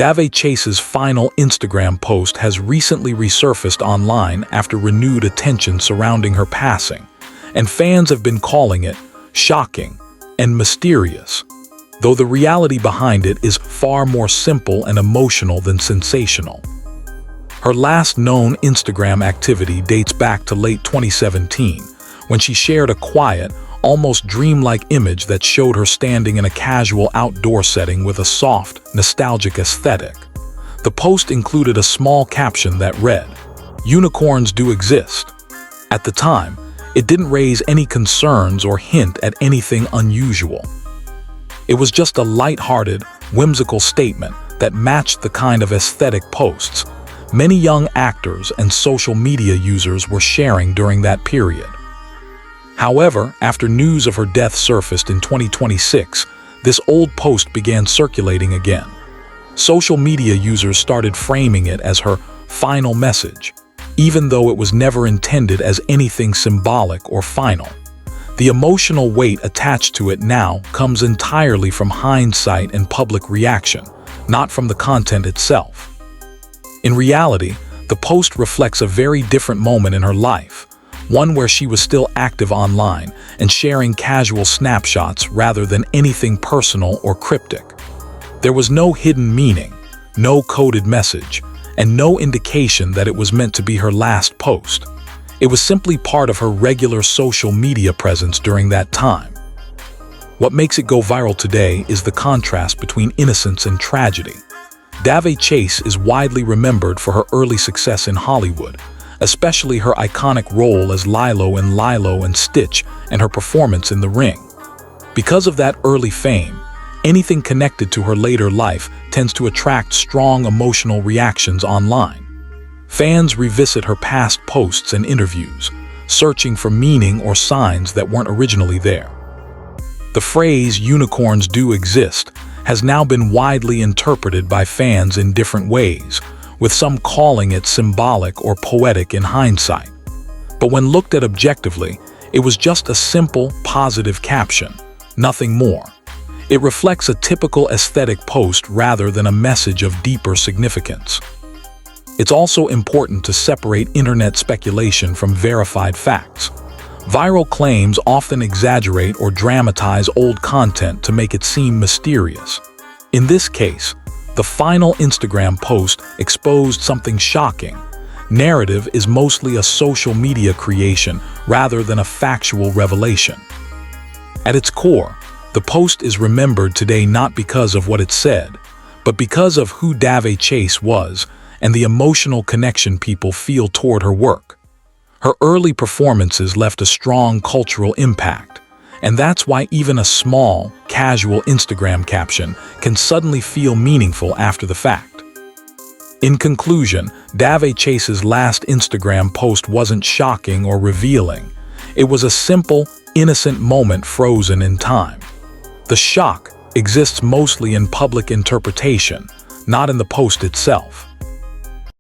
Daveigh Chase's final Instagram post has recently resurfaced online after renewed attention surrounding her passing, and fans have been calling it shocking and mysterious, though the reality behind it is far more simple and emotional than sensational. Her last known Instagram activity dates back to late 2017, when she shared a quiet, almost dreamlike image that showed her standing in a casual outdoor setting with a soft, nostalgic aesthetic. The post included a small caption that read, "Unicorns do exist." At the time, it didn't raise any concerns or hint at anything unusual. It was just a light-hearted, whimsical statement that matched the kind of aesthetic posts many young actors and social media users were sharing during that period. However, after news of her death surfaced in 2026, this old post began circulating again. Social media users started framing it as her final message, even though it was never intended as anything symbolic or final. The emotional weight attached to it now comes entirely from hindsight and public reaction, not from the content itself. In reality, the post reflects a very different moment in her life, one where she was still active online and sharing casual snapshots rather than anything personal or cryptic. There was no hidden meaning, no coded message, and no indication that it was meant to be her last post. It was simply part of her regular social media presence during that time. What makes it go viral today is the contrast between innocence and tragedy. Daveigh Chase is widely remembered for her early success in Hollywood, especially her iconic role as Lilo in Lilo and Stitch and her performance in The Ring. Because of that early fame, anything connected to her later life tends to attract strong emotional reactions online. Fans revisit her past posts and interviews, searching for meaning or signs that weren't originally there. The phrase "unicorns do exist" has now been widely interpreted by fans in different ways, with some calling it symbolic or poetic in hindsight. But when looked at objectively, it was just a simple, positive caption, nothing more. It reflects a typical aesthetic post rather than a message of deeper significance. It's also important to separate internet speculation from verified facts. Viral claims often exaggerate or dramatize old content to make it seem mysterious. In this case, the final Instagram post exposed something shocking. Narrative is mostly a social media creation rather than a factual revelation. At its core, the post is remembered today not because of what it said, but because of who Daveigh Chase was and the emotional connection people feel toward her work. Her early performances left a strong cultural impact, and that's why even a small, casual Instagram caption can suddenly feel meaningful after the fact. In conclusion, Daveigh Chase's last Instagram post wasn't shocking or revealing. It was a simple, innocent moment frozen in time. The shock exists mostly in public interpretation, not in the post itself.